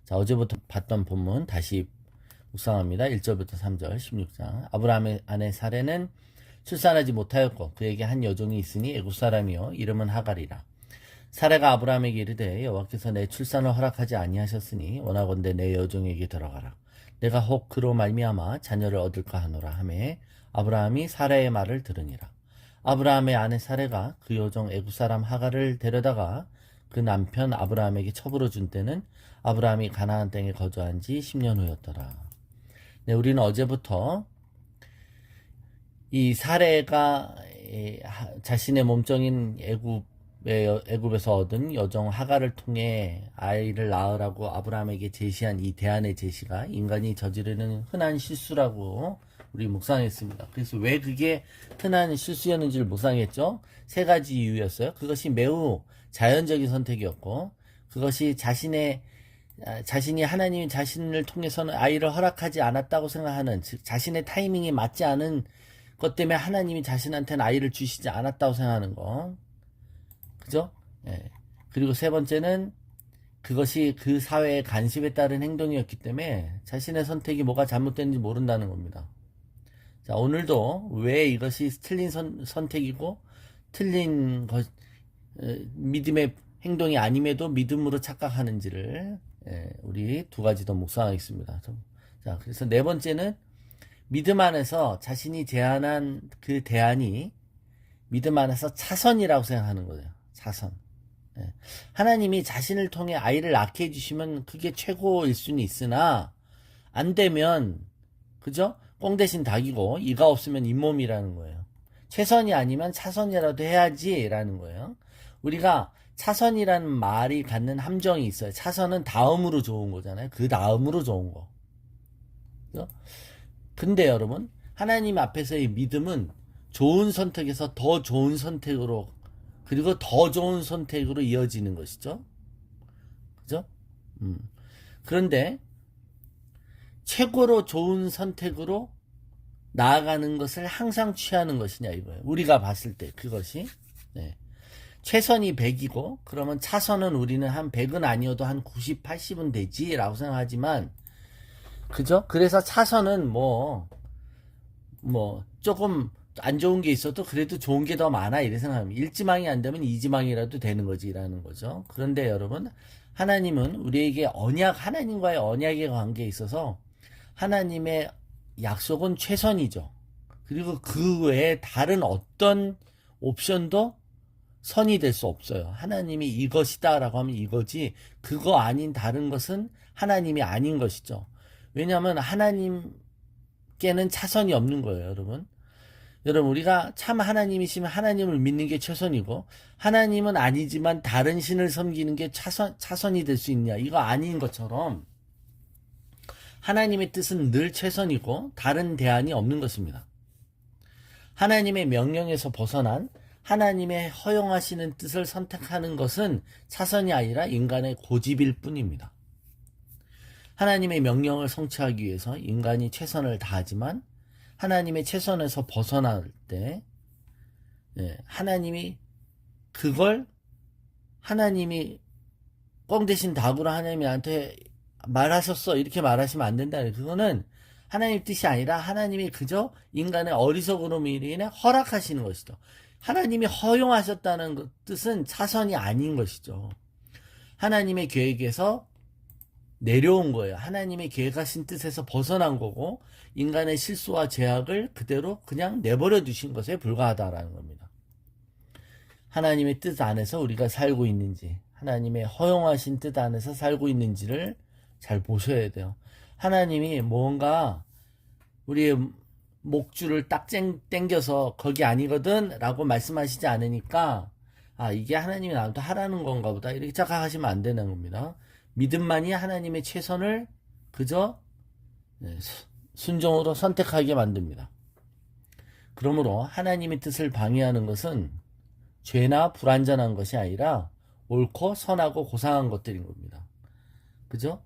자, 어제부터 봤던 본문 다시 묵상합니다. 1절부터 3절 16장. 아브라함의 아내 사레는 출산하지 못하였고 그에게 한 여종이 있으니 애굽 사람이요 이름은 하갈이라. 사레가 아브라함에게 이르되 여호와께서 내 출산을 허락하지 아니하셨으니 원하건대 내 여종에게 들어가라. 내가 혹 그로 말미암아 자녀를 얻을까 하노라 하매 아브라함이 사레의 말을 들으니라. 아브라함의 아내 사레가 그 여종 애굽 사람 하갈을 데려다가 그 남편 아브라함에게 첩으로 준 때는 아브라함이 가나안 땅에 거주한 지 10년 후였더라. 네, 우리는 어제부터 이 사레가 자신의 몸종인 애굽에서 얻은 여종 하갈을 통해 아이를 낳으라고 아브라함에게 제시한 이 대안의 제시가 인간이 저지르는 흔한 실수라고 우리 묵상했습니다. 그래서 왜 그게 흔한 실수였는지를 묵상했죠. 세 가지 이유였어요. 그것이 매우 자연적인 선택이었고, 그것이 자신이 하나님이 자신을 통해서는 아이를 허락하지 않았다고 생각하는, 즉 자신의 타이밍이 맞지 않은 것 때문에 하나님이 자신한테는 아이를 주시지 않았다고 생각하는 거. 그죠? 예. 그리고 세 번째는 그것이 그 사회의 간섭에 따른 행동이었기 때문에 자신의 선택이 뭐가 잘못됐는지 모른다는 겁니다. 자, 오늘도 왜 이것이 틀린 선택이고 틀린 믿음의 행동이 아님에도 믿음으로 착각하는지를 우리 두 가지 더 묵상하겠습니다. 자, 그래서 네 번째는 믿음 안에서 자신이 제안한 그 대안이 믿음 안에서 차선이라고 생각하는 거예요. 차선. 하나님이 자신을 통해 아이를 낳게 해주시면 그게 최고일 수는 있으나 안 되면 그죠? 꽁 대신 닭이고 이가 없으면 잇몸이라는 거예요. 최선이 아니면 차선이라도 해야지라는 거예요. 우리가 차선이라는 말이 갖는 함정이 있어요. 차선은 다음으로 좋은 거잖아요. 그 다음으로 좋은 거. 그죠? 근데 여러분, 하나님 앞에서의 믿음은 좋은 선택에서 더 좋은 선택으로, 그리고 더 좋은 선택으로 이어지는 것이죠. 그죠? 그런데 최고로 좋은 선택으로 나아가는 것을 항상 취하는 것이냐 이거예요. 우리가 봤을 때 그것이 최선이 100이고 그러면 차선은 우리는 한 100은 아니어도 한 90, 80은 되지라고 생각하지만 그죠? 그래서 차선은 뭐 조금 안 좋은 게 있어도 그래도 좋은 게 더 많아 이렇게 생각합니다. 1지망이 안 되면 2지망이라도 되는 거지라는 거죠. 그런데 여러분, 하나님은 우리에게 하나님과의 언약의 관계에 있어서 하나님의 약속은 최선이죠. 그리고 그 외에 다른 어떤 옵션도 선이 될 수 없어요. 하나님이 이것이다 라고 하면 이거지 그거 아닌 다른 것은 하나님이 아닌 것이죠. 왜냐하면 하나님께는 차선이 없는 거예요. 여러분, 우리가 참 하나님이시면 하나님을 믿는 게 최선이고 하나님은 아니지만 다른 신을 섬기는 게 차선이 될 수 있냐, 이거 아닌 것처럼 하나님의 뜻은 늘 최선이고 다른 대안이 없는 것입니다. 하나님의 명령에서 벗어난 하나님의 허용하시는 뜻을 선택하는 것은 차선이 아니라 인간의 고집일 뿐입니다. 하나님의 명령을 성취하기 위해서 인간이 최선을 다하지만 하나님의 최선에서 벗어날 때 하나님이 꽁 대신 닭으로 하나님이 나한테 말하셨어 이렇게 말하시면 안 된다. 그거는 하나님 뜻이 아니라 하나님이 그저 인간의 어리석음으로 인해 허락하시는 것이죠. 하나님이 허용하셨다는 뜻은 차선이 아닌 것이죠. 하나님의 계획에서 내려온 거예요. 하나님의 계획하신 뜻에서 벗어난 거고 인간의 실수와 죄악을 그대로 그냥 내버려 두신 것에 불과하다라는 겁니다. 하나님의 뜻 안에서 우리가 살고 있는지, 하나님의 허용하신 뜻 안에서 살고 있는지를 잘 보셔야 돼요. 하나님이 뭔가 우리의 목줄을 딱 땡겨서 거기 아니거든 라고 말씀하시지 않으니까 이게 하나님이 나한테 하라는 건가 보다 이렇게 착각하시면 안 되는 겁니다. 믿음만이 하나님의 최선을 그저 순종으로 선택하게 만듭니다. 그러므로 하나님의 뜻을 방해하는 것은 죄나 불완전한 것이 아니라 옳고 선하고 고상한 것들인 겁니다. 그죠?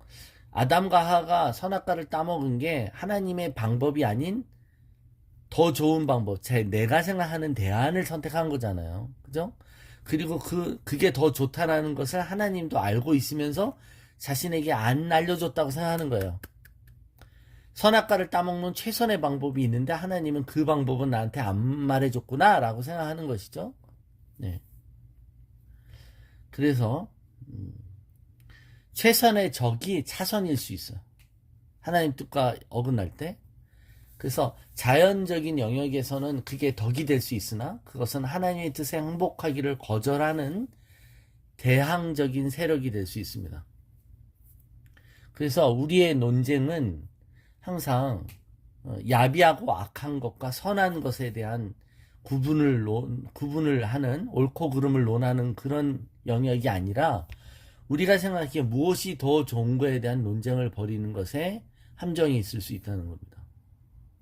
아담과 하가 선악과를 따먹은 게 하나님의 방법이 아닌 더 좋은 방법, 내가 생각하는 대안을 선택한 거잖아요. 그죠? 그리고 그게 더 좋다라는 것을 하나님도 알고 있으면서 자신에게 안 알려줬다고 생각하는 거예요. 선악과를 따먹는 최선의 방법이 있는데 하나님은 그 방법은 나한테 안 말해줬구나 라고 생각하는 것이죠. 네. 그래서 최선의 적이 차선일 수 있어요. 하나님 뜻과 어긋날 때. 그래서 자연적인 영역에서는 그게 덕이 될 수 있으나 그것은 하나님의 뜻에 항복하기를 거절하는 대항적인 세력이 될 수 있습니다. 그래서 우리의 논쟁은 항상 야비하고 악한 것과 선한 것에 대한 구분을 하는 옳고 그름을 논하는 그런 영역이 아니라 우리가 생각하기에 무엇이 더 좋은 거에 대한 논쟁을 벌이는 것에 함정이 있을 수 있다는 겁니다.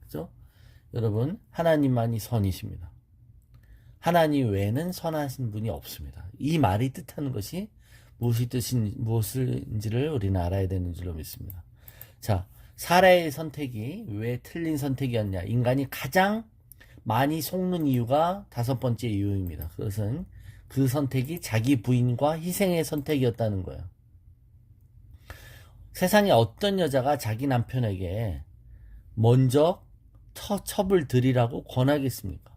그죠? 여러분, 하나님만이 선이십니다. 하나님 외에는 선하신 분이 없습니다. 이 말이 뜻하는 것이 무엇인지를 우리는 알아야 되는 줄로 믿습니다. 자, 사라의 선택이 왜 틀린 선택이었냐? 인간이 가장 많이 속는 이유가 5번째 이유입니다. 그것은 그 선택이 자기 부인과 희생의 선택이었다는 거예요. 세상에 어떤 여자가 자기 남편에게 먼저 첩을 들이라고 권하겠습니까?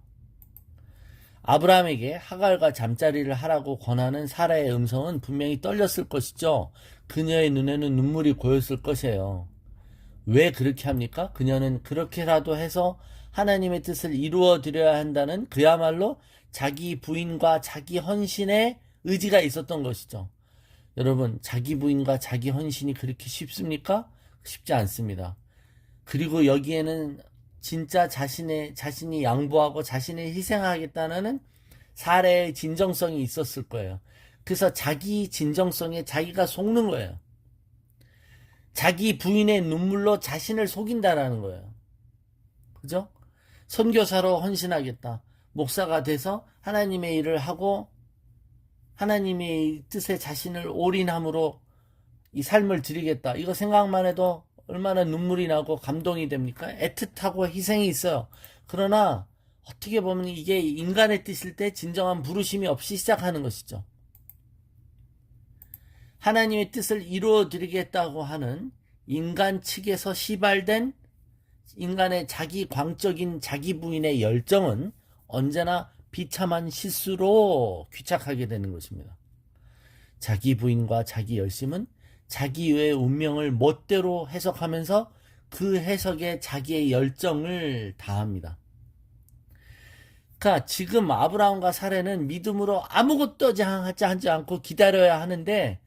아브라함에게 하갈과 잠자리를 하라고 권하는 사라의 음성은 분명히 떨렸을 것이죠. 그녀의 눈에는 눈물이 고였을 것이에요. 왜 그렇게 합니까? 그녀는 그렇게라도 해서 하나님의 뜻을 이루어 드려야 한다는 그야말로 자기 부인과 자기 헌신의 의지가 있었던 것이죠. 여러분, 자기 부인과 자기 헌신이 그렇게 쉽습니까? 쉽지 않습니다. 그리고 여기에는 진짜 자신이 양보하고 자신을 희생하겠다는 사례의 진정성이 있었을 거예요. 그래서 자기 진정성에 자기가 속는 거예요. 자기 부인의 눈물로 자신을 속인다라는 거예요. 그죠? 선교사로 헌신하겠다. 목사가 돼서 하나님의 일을 하고 하나님의 뜻에 자신을 올인함으로 이 삶을 드리겠다. 이거 생각만 해도 얼마나 눈물이 나고 감동이 됩니까? 애틋하고 희생이 있어요. 그러나 어떻게 보면 이게 인간의 뜻일 때 진정한 부르심이 없이 시작하는 것이죠. 하나님의 뜻을 이루어 드리겠다고 하는 인간 측에서 시발된 인간의 자기 광적인 자기 부인의 열정은 언제나 비참한 실수로 귀착하게 되는 것입니다. 자기 부인과 자기 열심은 자기의 운명을 멋대로 해석하면서 그 해석에 자기의 열정을 다합니다. 그러니까 지금 아브라함과 사례는 믿음으로 아무것도 하지 않고 기다려야 하는데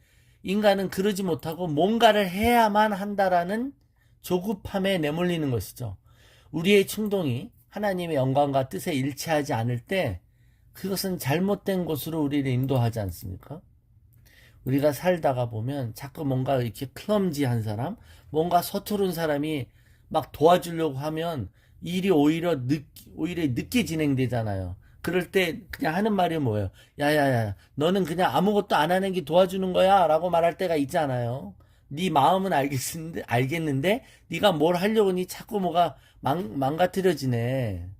인간은 그러지 못하고 뭔가를 해야만 한다라는 조급함에 내몰리는 것이죠. 우리의 충동이 하나님의 영광과 뜻에 일치하지 않을 때 그것은 잘못된 곳으로 우리를 인도하지 않습니까? 우리가 살다가 보면 자꾸 뭔가 이렇게 클럼지한 사람, 뭔가 서투른 사람이 막 도와주려고 하면 일이 오히려 늦게 진행되잖아요. 그럴 때 그냥 하는 말이 뭐예요? 야야야, 너는 그냥 아무것도 안 하는 게 도와주는 거야 라고 말할 때가 있잖아요. 네 마음은 알겠는데 네가 뭘 하려고 하니 자꾸 뭐가 망가뜨려지네.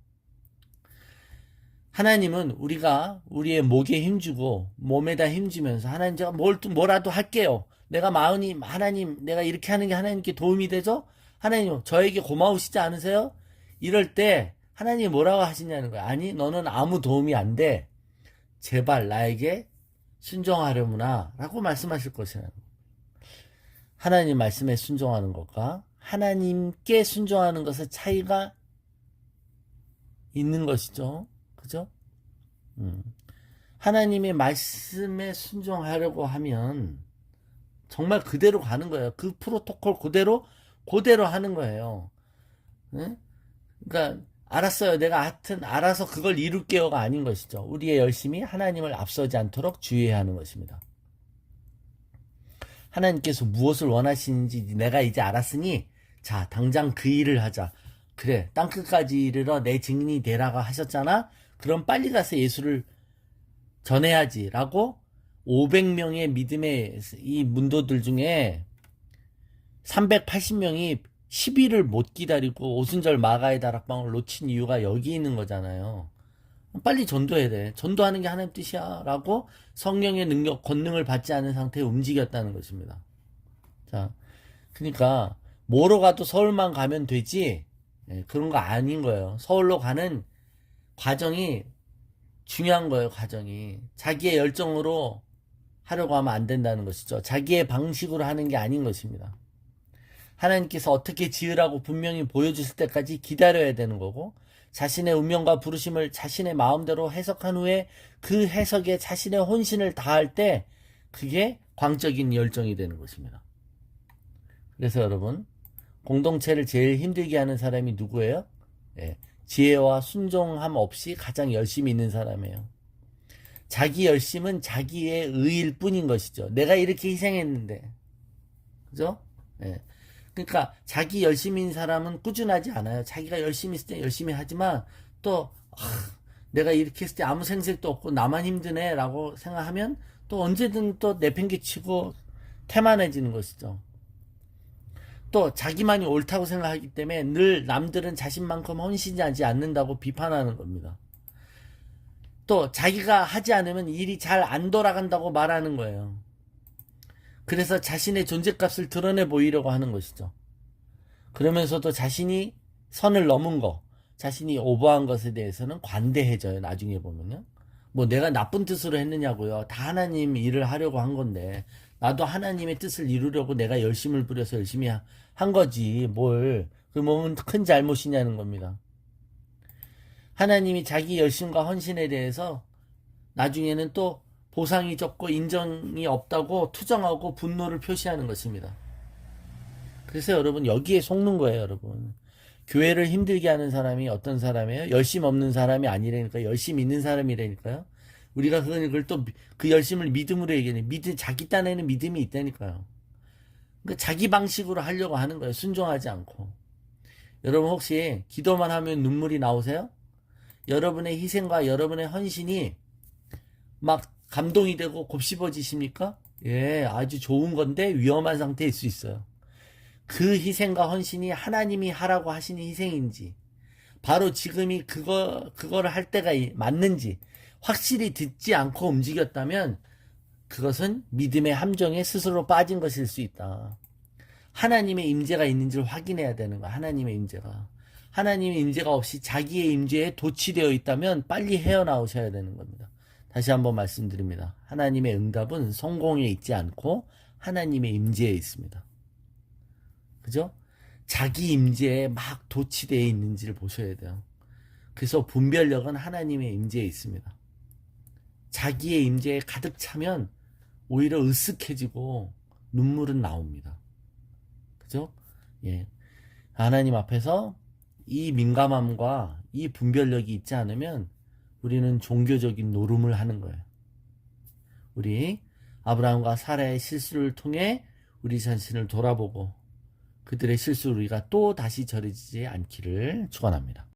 하나님은 우리가 우리의 목에 힘주고 몸에다 힘주면서 하나님 제가 뭐라도 할게요. 내가 하나님 내가 이렇게 하는 게 하나님께 도움이 되죠? 하나님 저에게 고마우시지 않으세요? 이럴 때 하나님이 뭐라고 하시냐는 거야. 아니 너는 아무 도움이 안 돼. 제발 나에게 순종하려무나 라고 말씀하실 것이라는 거예요. 하나님 말씀에 순종하는 것과 하나님께 순종하는 것의 차이가 있는 것이죠. 그죠? 하나님의 말씀에 순종하려고 하면 정말 그대로 가는 거예요. 그 프로토콜 그대로 하는 거예요. 네? 그러니까 알았어요. 내가 하여튼 알아서 그걸 이룰게요가 아닌 것이죠. 우리의 열심이 하나님을 앞서지 않도록 주의해야 하는 것입니다. 하나님께서 무엇을 원하시는지 내가 이제 알았으니 자 당장 그 일을 하자. 그래 땅끝까지 이르러 내 증인이 되라고 하셨잖아. 그럼 빨리 가서 예수를 전해야지 라고 500명의 믿음의 이 문도들 중에 380명이 10일을 못 기다리고 오순절 마가의 다락방을 놓친 이유가 여기 있는 거잖아요. 빨리 전도해야 돼. 전도하는 게 하나님 뜻이야 라고 성령의 능력, 권능을 받지 않은 상태에 움직였다는 것입니다. 자, 그러니까 뭐로 가도 서울만 가면 되지, 예, 그런 거 아닌 거예요. 서울로 가는 과정이 중요한 거예요. 과정이 자기의 열정으로 하려고 하면 안 된다는 것이죠. 자기의 방식으로 하는 게 아닌 것입니다. 하나님께서 어떻게 지으라고 분명히 보여주실 때까지 기다려야 되는 거고, 자신의 운명과 부르심을 자신의 마음대로 해석한 후에 그 해석에 자신의 혼신을 다할 때 그게 광적인 열정이 되는 것입니다. 그래서 여러분, 공동체를 제일 힘들게 하는 사람이 누구예요? 예, 지혜와 순종함 없이 가장 열심히 있는 사람이에요. 자기 열심은 자기의 의일 뿐인 것이죠. 내가 이렇게 희생했는데, 그죠? 예. 그러니까 자기 열심인 사람은 꾸준하지 않아요. 자기가 열심히 있을 때 열심히 하지만 또 내가 이렇게 했을 때 아무 생색도 없고 나만 힘드네 라고 생각하면 또 언제든 또 내팽개치고 태만해지는 것이죠. 또 자기만이 옳다고 생각하기 때문에 늘 남들은 자신만큼 헌신하지 않는다고 비판하는 겁니다. 또 자기가 하지 않으면 일이 잘 안 돌아간다고 말하는 거예요. 그래서 자신의 존재값을 드러내 보이려고 하는 것이죠. 그러면서도 자신이 선을 넘은 거, 자신이 오버한 것에 대해서는 관대해져요. 나중에 보면요. 뭐 내가 나쁜 뜻으로 했느냐고요. 다 하나님 일을 하려고 한 건데 나도 하나님의 뜻을 이루려고 내가 열심을 부려서 열심히 한 거지. 뭘. 그 몸은 큰 잘못이냐는 겁니다. 하나님이 자기 열심과 헌신에 대해서 나중에는 또 보상이 적고 인정이 없다고 투정하고 분노를 표시하는 것입니다. 그래서 여러분 여기에 속는 거예요. 여러분 교회를 힘들게 하는 사람이 어떤 사람이에요? 열심 없는 사람이 아니라니까 열심 있는 사람이라니까요. 우리가 그걸 또 그 열심을 믿음으로 얘기해. 자기 딴에는 믿음이 있다니까요. 그러니까 자기 방식으로 하려고 하는 거예요. 순종하지 않고. 여러분 혹시 기도만 하면 눈물이 나오세요? 여러분의 희생과 여러분의 헌신이 막 감동이 되고 곱씹어지십니까? 예, 아주 좋은 건데 위험한 상태일 수 있어요. 그 희생과 헌신이 하나님이 하라고 하시는 희생인지, 바로 지금이 그거를 할 때가 맞는지 확실히 듣지 않고 움직였다면 그것은 믿음의 함정에 스스로 빠진 것일 수 있다. 하나님의 임재가 있는지를 확인해야 되는 거야. 하나님의 임재가. 하나님의 임재가 없이 자기의 임재에 도취되어 있다면 빨리 헤어나오셔야 되는 겁니다. 다시 한번 말씀드립니다. 하나님의 응답은 성공에 있지 않고 하나님의 임재에 있습니다. 그죠? 자기 임재에 막 도취되어 있는지를 보셔야 돼요. 그래서 분별력은 하나님의 임재에 있습니다. 자기의 임재에 가득 차면 오히려 으쓱해지고 눈물은 나옵니다. 그죠? 예. 하나님 앞에서 이 민감함과 이 분별력이 있지 않으면 우리는 종교적인 노름을 하는 거예요. 우리 아브라함과 사라의 실수를 통해 우리 자신을 돌아보고 그들의 실수를 우리가 또 다시 저지르지 않기를 축원합니다.